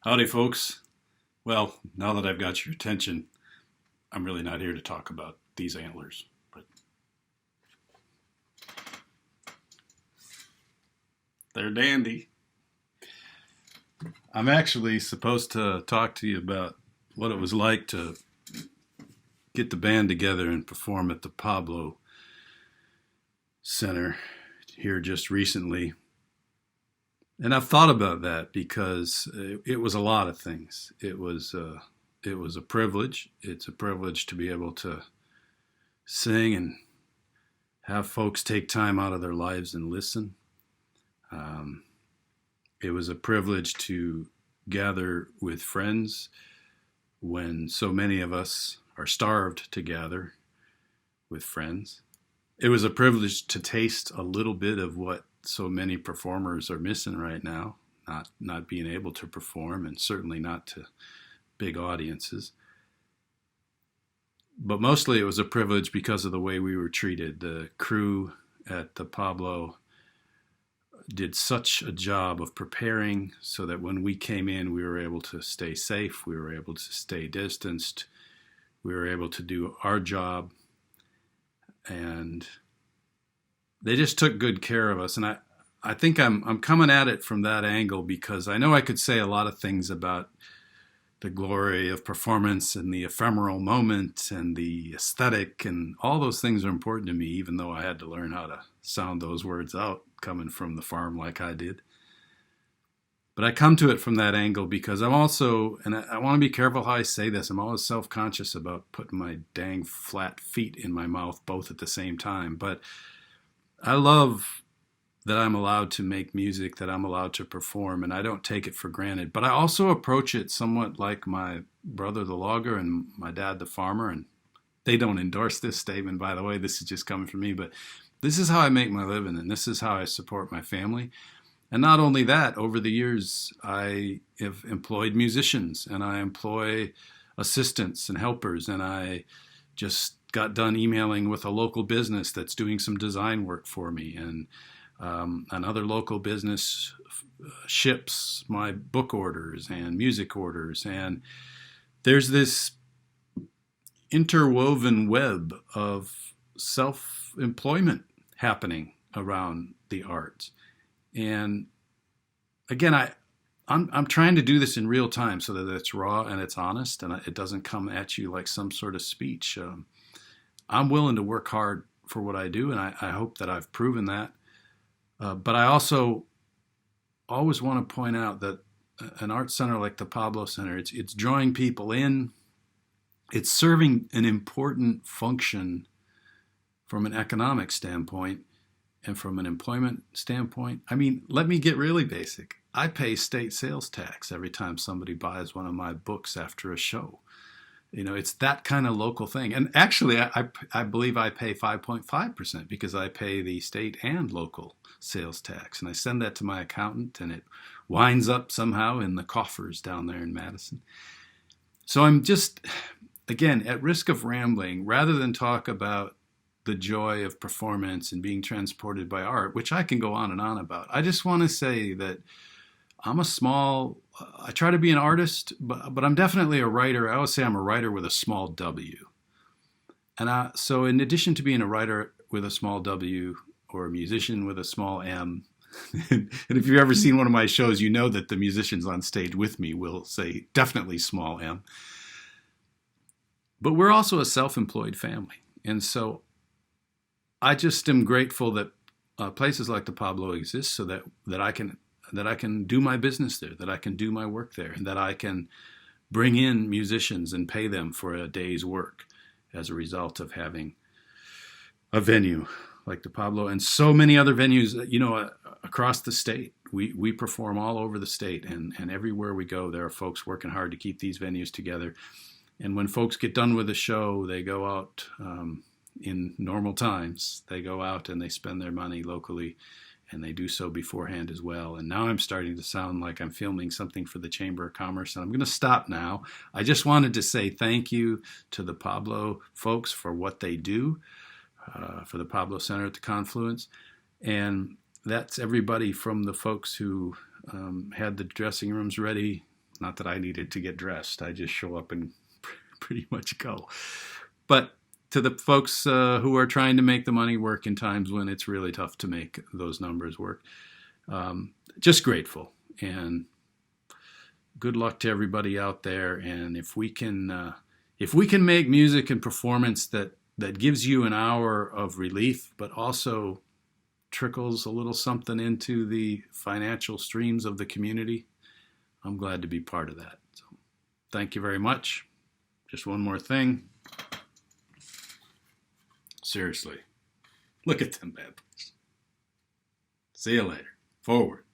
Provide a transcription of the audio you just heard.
Howdy, folks. Well, now that I've got your attention, I'm really not here to talk about these antlers, but they're dandy. I'm actually supposed to talk to you about what it was like to get the band together and perform at the Pablo Center here just recently. And I've thought about that because it was a lot of things. It was a privilege. It's a privilege to be able to sing and have folks take time out of their lives and listen. Um, it was a privilege to gather with friends when so many of us are starved to gather with friends. It was a privilege to taste a little bit of what so many performers are missing right now, not being able to perform, and certainly not to big audiences. But mostly it was a privilege because of the way we were treated. The crew at the Pablo did such a job of preparing so that when we came in, we were able to stay safe, we were able to stay distanced, we were able to do our job, and they just took good care of us. And I think I'm coming at it from that angle because I know I could say a lot of things about the glory of performance and the ephemeral moment and the aesthetic, and all those things are important to me, even though I had to learn how to sound those words out coming from the farm like I did. But I come to it from that angle because I'm also, and I want to be careful how I say this, I'm always self-conscious about putting my dang flat feet in my mouth both at the same time. But I love that I'm allowed to make music, that I'm allowed to perform, and I don't take it for granted. But I also approach it somewhat like my brother, the logger, and my dad, the farmer. And they don't endorse this statement, by the way. This is just coming from me. But this is how I make my living, and this is how I support my family. And not only that, over the years, I have employed musicians, and I employ assistants and helpers, and I just got done emailing with a local business that's doing some design work for me, and another local business ships my book orders and music orders, and there's this interwoven web of self-employment happening around the arts. And again, I'm trying to do this in real time so that it's raw and it's honest and it doesn't come at you like some sort of speech. I'm willing to work hard for what I do, and I hope that I've proven that. But I also always want to point out that an art center like the Pablo Center, it's drawing people in. It's serving an important function from an economic standpoint and from an employment standpoint. I mean, let me get really basic. I pay state sales tax every time somebody buys one of my books after a show. You know, it's that kind of local thing. And actually, I believe I pay 5.5% because I pay the state and local sales tax. And I send that to my accountant, and it winds up somehow in the coffers down there in Madison. So I'm just, again, at risk of rambling, rather than talk about the joy of performance and being transported by art, which I can go on and on about, I just want to say that I try to be an artist, but I'm definitely a writer. I always say I'm a writer with a small W. And so in addition to being a writer with a small W or a musician with a small M, and if you've ever seen one of my shows, you know that the musicians on stage with me will say definitely small M. But we're also a self-employed family. And so I just am grateful that places like the Pablo exist so that I can do my business there, that I can do my work there, and that I can bring in musicians and pay them for a day's work as a result of having a venue like the Pablo and so many other venues, across the state. We perform all over the state, and everywhere we go, there are folks working hard to keep these venues together. And when folks get done with the show, they go out in normal times. They go out and they spend their money locally, and they do so beforehand as well. And now I'm starting to sound like I'm filming something for the Chamber of Commerce, and I'm going to stop now. I just wanted to say thank you to the Pablo folks for what they do, for the Pablo Center at the Confluence. And that's everybody from the folks who had the dressing rooms ready Not that I needed to get dressed. I just show up and pretty much go. But to the folks who are trying to make the money work in times when it's really tough to make those numbers work, just grateful. And good luck to everybody out there. And if we can make music and performance that gives you an hour of relief, but also trickles a little something into the financial streams of the community, I'm glad to be part of that. So thank you very much. Just one more thing. Seriously, look at them bad boys. See you later. Forward.